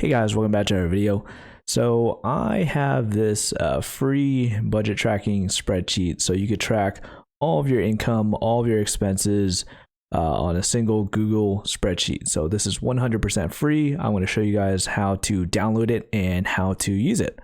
Hey guys, welcome back to our video. So I have this free budget tracking spreadsheet so you could track all of your income, all of your expenses on a single Google spreadsheet. So this is 100% free. I'm going to show you guys how to download it and how to use it.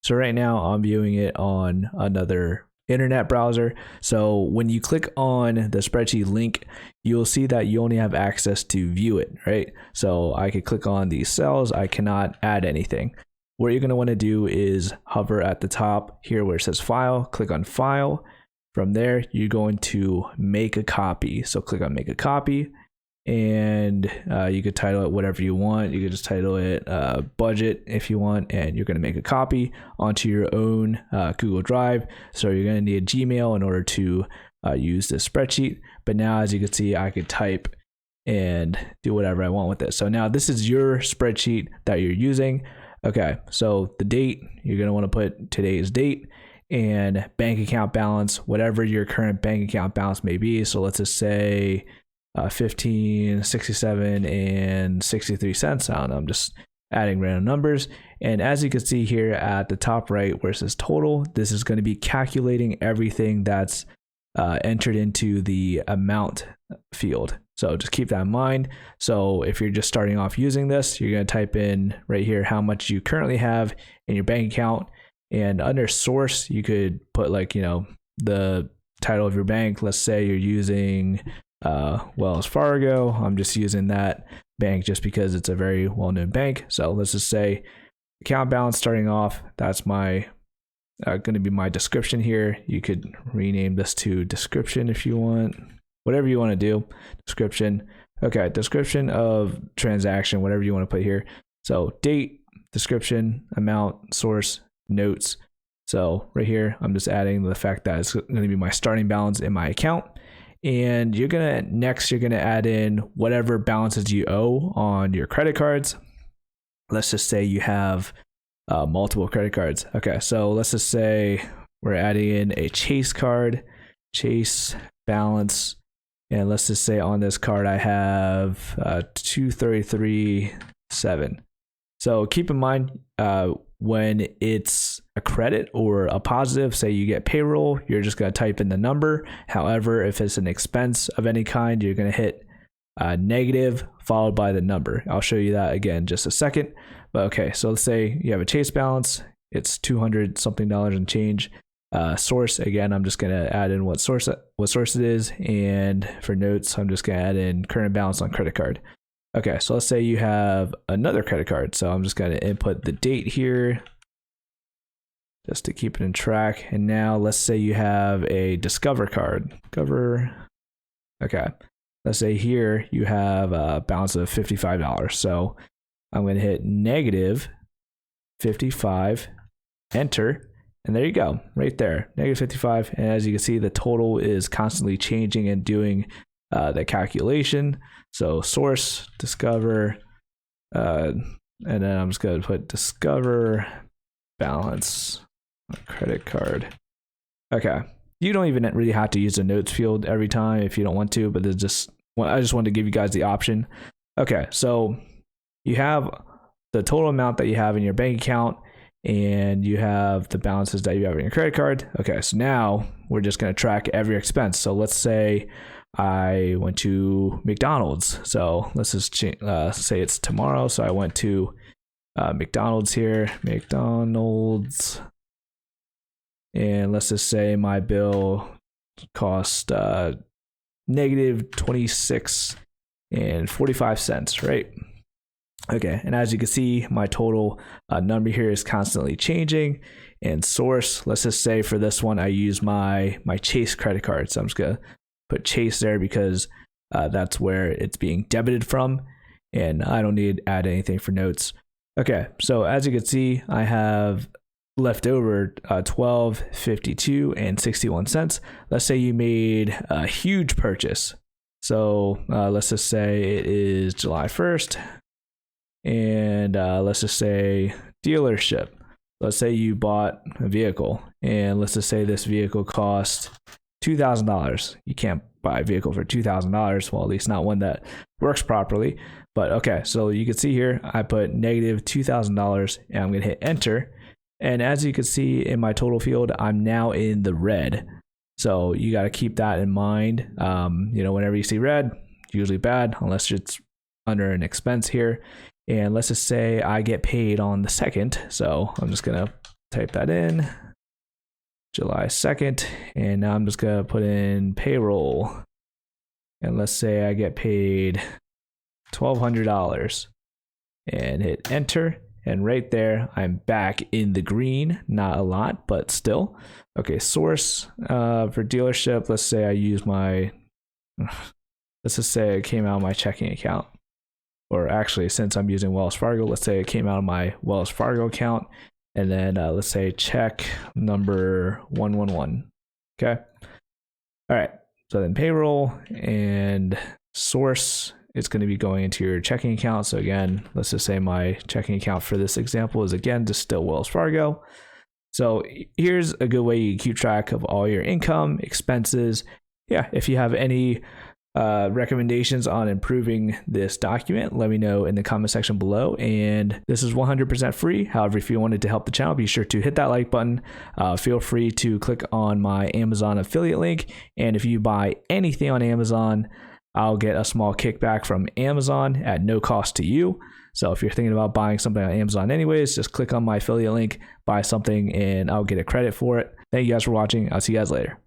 So right now I'm viewing it on another internet browser. So when you click on the spreadsheet link, you'll see that you only have access to view it, right? So I could click on these cells. I cannot add anything. What you're going to want to do is hover at the top here where it says file, click on file. From there, you're going to make a copy. So click on make a copy, and you could title it whatever you want. You could just title it budget if you want, and you're going to make a copy onto your own Google Drive. So you're going to need a Gmail in order to use this spreadsheet. But now, as you can see, I could type and do whatever I want with it. So now this is your spreadsheet that you're using. Okay, so the date, you're going to want to put today's date, and bank account balance, whatever your current bank account balance may be. So let's just say 15.67 and 63 cents. I don't know, I'm just adding random numbers. And as you can see here at the top right where it says total, this is going to be calculating everything that's entered into the amount field. So just keep that in mind. So if you're just starting off using this, you're going to type in right here how much you currently have in your bank account. And under source, you could put the title of your bank. Let's say you're using Wells Fargo. I'm just using that bank just because it's a very well-known bank. So let's just say account balance starting off. That's my going to be my description here. You could rename this to description if you want, whatever you want to do. Description. Okay, description of transaction, whatever you want to put here. So date, description, amount, source, notes. So right here, I'm just adding the fact that it's going to be my starting balance in my account. And you're going to add in whatever balances you owe on your credit cards. Let's just say you have multiple credit cards. Okay, so let's just say we're adding in a Chase card, Chase balance. And let's just say on this card, I have 233.7. So keep in mind, when it's a credit or a positive, say you get payroll, you're just going to type in the number. However, if it's an expense of any kind, you're going to hit negative followed by the number. I'll show you that again in just a second. But okay, so let's say you have a Chase balance. It's $200 something and change. Source, again, I'm just going to add in what source it is. And for notes, I'm just going to add in current balance on credit card. Okay, so let's say you have another credit card. So I'm just going to input the date here just to keep it in track. And now let's say you have a Discover card. Okay, let's say here you have a balance of $55. So I'm going to hit negative 55, enter, and there you go, right there, negative 55. And as you can see, the total is constantly changing and doing the calculation. So source, Discover, and then I'm just going to put Discover balance credit card. Okay, you don't even really have to use the notes field every time if you don't want to, but I just wanted to give you guys the option. Okay, so you have the total amount that you have in your bank account, and you have the balances that you have in your credit card. Okay, so now we're just going to track every expense. So let's say I went to McDonald's. So let's just say it's tomorrow. So I went to McDonald's here, McDonald's. And let's just say my bill cost negative 26.45 cents, right? Okay, and as you can see, my total number here is constantly changing. And source, let's just say for this one, I use my Chase credit card. So I'm just gonna put Chase there because that's where it's being debited from, and I don't need to add anything for notes. Okay, so as you can see, I have left over $12.52 and 61 cents. Let's say you made a huge purchase. So let's just say it is July 1st. And let's just say dealership. Let's say you bought a vehicle, and let's just say this vehicle cost $2,000. You can't buy a vehicle for $2,000. Well, at least not one that works properly. But okay, so you can see here, I put negative $2,000 and I'm gonna hit enter. And as you can see in my total field, I'm now in the red. So you got to keep that in mind. Whenever you see red, usually bad, unless it's under an expense here. And let's just say I get paid on the 2nd. So I'm just going to type that in, July 2nd. And now I'm just going to put in payroll. And let's say I get paid $1,200 and hit enter. And right there, I'm back in the green. Not a lot, but still. Okay, source for dealership. Let's say I use let's just say it came out of my checking account. Or actually, since I'm using Wells Fargo, let's say it came out of my Wells Fargo account. And then let's say check number 111. Okay. All right. So then payroll and source, it's going to be going into your checking account. So again, let's just say my checking account for this example is again just still Wells Fargo. So here's a good way you keep track of all your income, expenses. Yeah, if you have any recommendations on improving this document, let me know in the comment section below. And this is 100% free. However, if you wanted to help the channel, be sure to hit that like button. Feel free to click on my Amazon affiliate link. And if you buy anything on Amazon, I'll get a small kickback from Amazon at no cost to you. So if you're thinking about buying something on Amazon anyways, just click on my affiliate link, buy something, and I'll get a credit for it. Thank you guys for watching. I'll see you guys later.